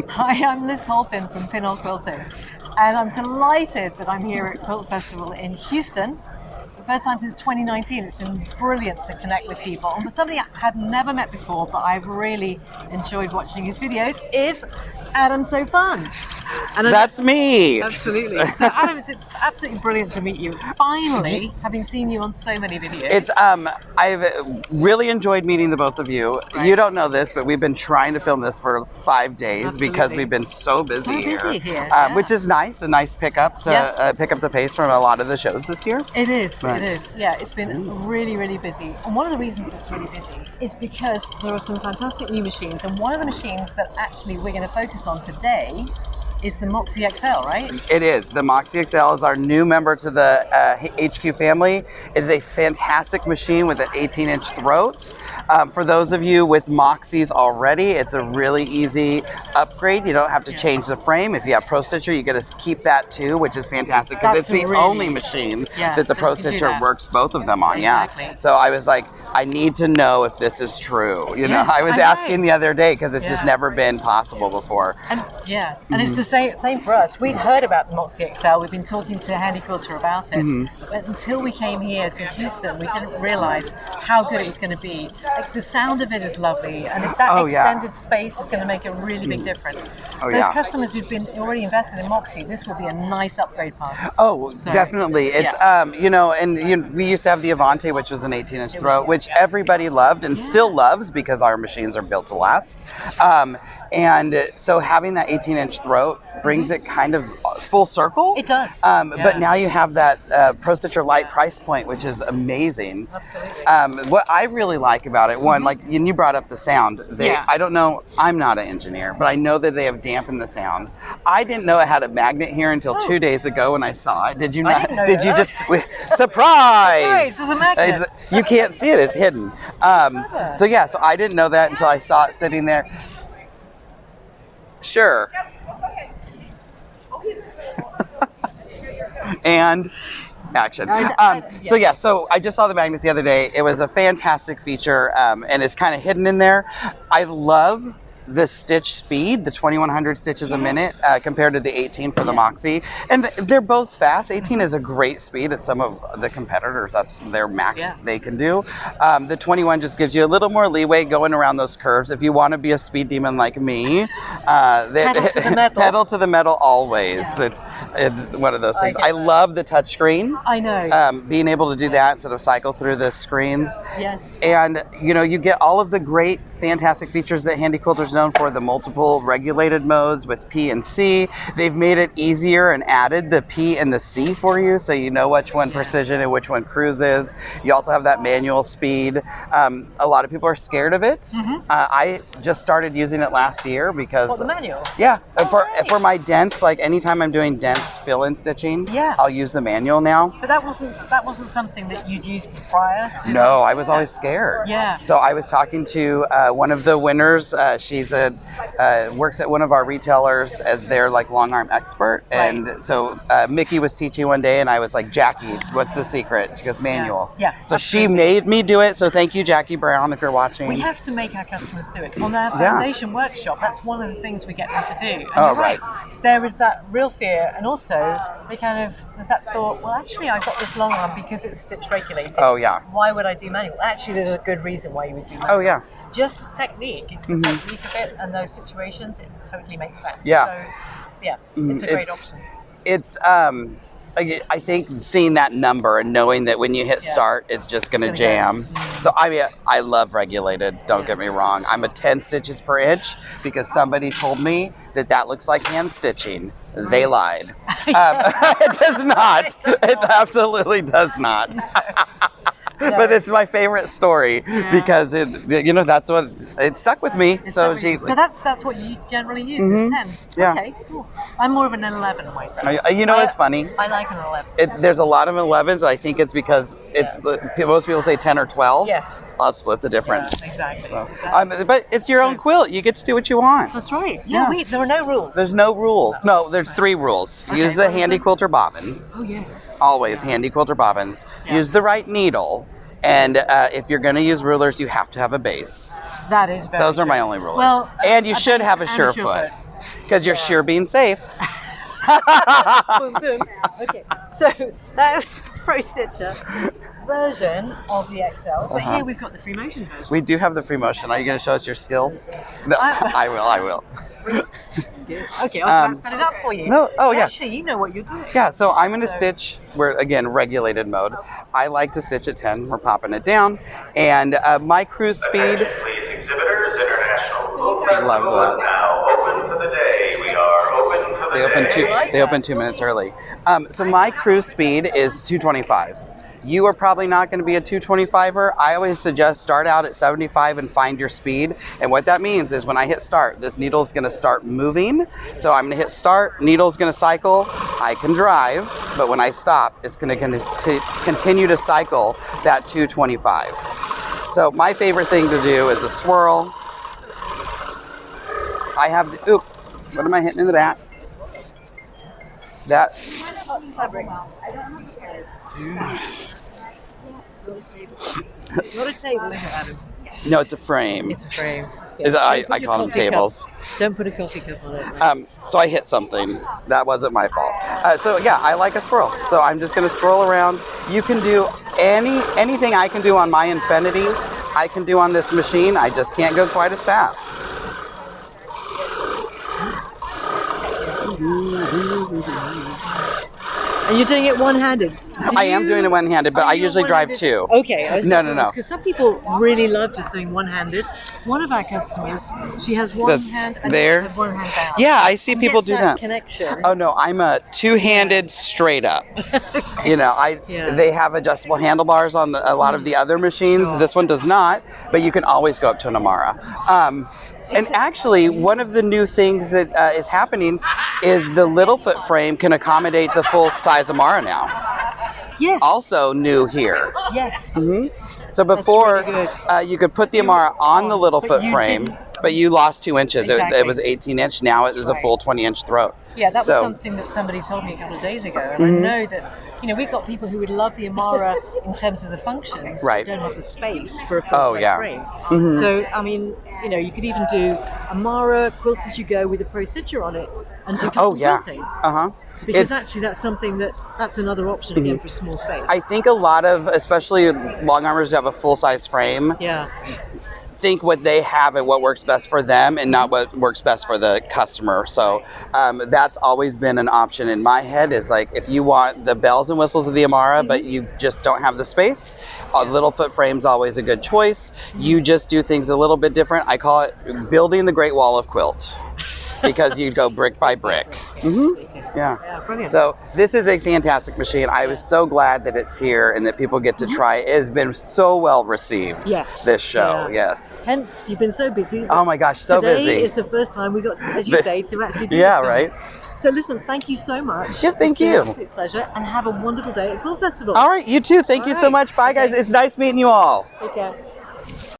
Hi, I'm Liz Holpin from Pinhole Quilting, and I'm delighted that I'm here at Quilt Festival in Houston. The first time since 2019. It's been brilliant to connect with people. And for somebody I had never met before, but I've really enjoyed watching his videos, is Adam So Fun. And that's me. Absolutely. So Adam, it's absolutely brilliant to meet you. Finally, having seen you on so many videos. It's I've really enjoyed meeting the both of you. Right. You don't know this, but we've been trying to film this for 5 days. Absolutely. Because we've been so busy here. Yeah. Which is nice, a nice pickup to pick up the pace from a lot of the shows this year. It is. Right. It is. Yeah, it's been really, really busy. And one of the reasons it's really busy is because there are some fantastic new machines. And one of the machines that actually we're going to focus on today is the Moxy XL, right? It is. The Moxy XL is our new member to the HQ family. It is a fantastic machine with an 18-inch throat. For those of you with Moxies already, it's a really easy upgrade. You don't have to change the frame. If you have Pro Stitcher, you get to keep that too, which is fantastic because it's the only machine that the Pro Stitcher works both of them on. Exactly. Yeah. So I was like, I need to know if this is true. You know, I was asking the other day because it's just never been possible before. And and it's the same for us. We'd heard about the Moxy XL. We've been talking to Handi Quilter about it. But until we came here to Houston, we didn't realize how good it was going to be. Like, the sound of it is lovely, and if that extended space is going to make a really big difference. Those customers who've been already invested in Moxy, this will be a nice upgrade path. Oh, so, definitely. It's you know, and we used to have the Avante, which was an 18-inch throat, which everybody loved and still loves because our machines are built to last. And so having that 18-inch throat brings it kind of full circle. It does. But now you have that Pro Stitcher Lite price point, which is amazing. Absolutely. What I really like about it, one, like you brought up the sound. I don't know, I'm not an engineer, but I know that they have dampened the sound. I didn't know it had a magnet here until 2 days ago when I saw it. Did you not? I didn't know did that. You just, surprise! There's a magnet. You can't see it, it's hidden. So yeah, so I didn't know that until I saw it sitting there. Sure. And action. So yeah, so I just saw the magnet the other day. It was a fantastic feature, and it's kind of hidden in there. I love the stitch speed, the 2100 stitches a minute compared to the 18 for the Moxy. And they're both fast. 18 is a great speed at some of the competitors. That's their max they can do. The 21 just gives you a little more leeway going around those curves. If you want to be a speed demon like me, pedal to the metal always. It's one of those things. I love the touch screen. I know. Being able to do that instead of cycle through the screens. Yes. And you know, you get all of the great fantastic features that Handi Quilter's known for, the multiple regulated modes with P and C. They've made it easier and added the P and the C for you, so you know which one precision and which one cruise is. You also have that manual speed. A lot of people are scared of it. I just started using it last year because the manual? Yeah, for my dents, like anytime I'm doing dents fill-in stitching, I'll use the manual now. But that wasn't something that you'd used prior to? No, I was always scared. Yeah. So I was talking to one of the winners. She's works at one of our retailers as their like long arm expert, and so Mickey was teaching one day, and I was like, Jackie, what's the secret? She goes, manual. So she made me do it. So thank you, Jackie Brown, if you're watching. We have to make our customers do it on our foundation workshop. That's one of the things we get them to do. And you're right. There is that real fear, and also they there's that thought, well, actually I got this long arm because it's stitch regulated. Why would I do manual? Actually, there's a good reason why you would do manual. Just the technique. It's the technique of it, and those situations, it totally makes sense. So, it's a great option. It's I think seeing that number and knowing that when you hit start, it's just going to jam. So I mean, I love regulated. Don't get me wrong. I'm a 10 stitches per inch because somebody told me that looks like hand stitching. They lied. It does not. It absolutely does not. But it's my favorite story because that's what it stuck with me. So that's what you generally use is 10. Yeah. Okay, cool. I'm more of an 11 myself. It's funny. I like an 11. There's a lot of 11s. I think it's because most people say 10 or 12. Yes. I'll split the difference. Yeah, exactly. So, but it's your own quilt. You get to do what you want. That's right. There are no rules. There's no rules. No, there's 3 rules. Use the Handi Quilter bobbins. Oh yes. Always Handi Quilter bobbins. Use the right needle. And if you're going to use rulers, you have to have a base. That is very Those are true. my only rulers. Well, and you should have a sure foot. Because you're sure being safe. Boom, boom. Okay, so that's Pro Stitcher version of the XL. But here we've got the free motion version. We do have the free motion. Are you going to show us your skills? No, I will. Okay, I was about to set it up for you. No, yeah. Actually, you know what you're doing. Yeah, so I'm going to stitch, we're again regulated mode. I like to stitch at 10. We're popping it down. And my cruise speed. Please, exhibitors, International Quilt I love Festival that. is now open for the day. We are open for the day. They open 2 minutes early. So my cruise speed is 225. You are probably not going to be a 225er. I always suggest start out at 75 and find your speed. And what that means is when I hit start, this needle is going to start moving. So I'm going to hit start, needle's going to cycle. I can drive, but when I stop, it's going to continue to cycle that 225. So my favorite thing to do is a swirl. I have the, oop, what am I hitting in the back? That. It's not a table, is it, Adam? No, it's a frame. It's a frame. I call them tables. Don't put a coffee cup on it. So I hit something. That wasn't my fault. So yeah, I like a swirl. So I'm just going to swirl around. You can do anything I can do on my Infinity, I can do on this machine. I just can't go quite as fast. And you're doing it one-handed? I am doing it one-handed, but I usually drive two. Okay. No. Because some people really love just doing one-handed. One of our customers, she has one hand and there. one hand down. Yeah, I see people do that. Connection. Oh no, I'm a two-handed straight up. You know, they have adjustable handlebars on a lot of the other machines. Oh. This one does not, but you can always go up to an Amara. And actually, one of the new things that is happening is the little foot frame can accommodate the full size Amara now. Yes. Also new here. Yes. So before, really you could put the Amara on the little foot frame, but you lost 2 inches. Exactly. It was 18 inch. Now it is a full 20-inch throat. Yeah, that was something that somebody told me a couple of days ago. And I know that, we've got people who would love the Amara in terms of the functions, but don't have the space for a full-size frame. So, I mean, you could even do Amara quilt as you go with a Pro Stitcher on it and do custom quilting. Because actually that's something that's another option again for small space. I think a lot of, especially long armors who have a full-size frame, think what they have and what works best for them and not what works best for the customer. So that's always been an option in my head, is like, if you want the bells and whistles of the Amara but you just don't have the space, a little foot frame's always a good choice. You just do things a little bit different. I call it building the Great Wall of Quilt, because you go brick by brick. Yeah, brilliant. So this is a fantastic machine. I was so glad that it's here and that people get to try it. It has been so well received, this show. Yes. Hence, you've been so busy. Oh my gosh, so busy. Today is the first time we got, as you say, to actually do this film. Right. So listen, thank you so much. Yeah, thank you. It's been an absolute pleasure, and have a wonderful day at Quilt Festival. All right, you too. Thank you so much. Bye, guys. It's nice meeting you all. Take care.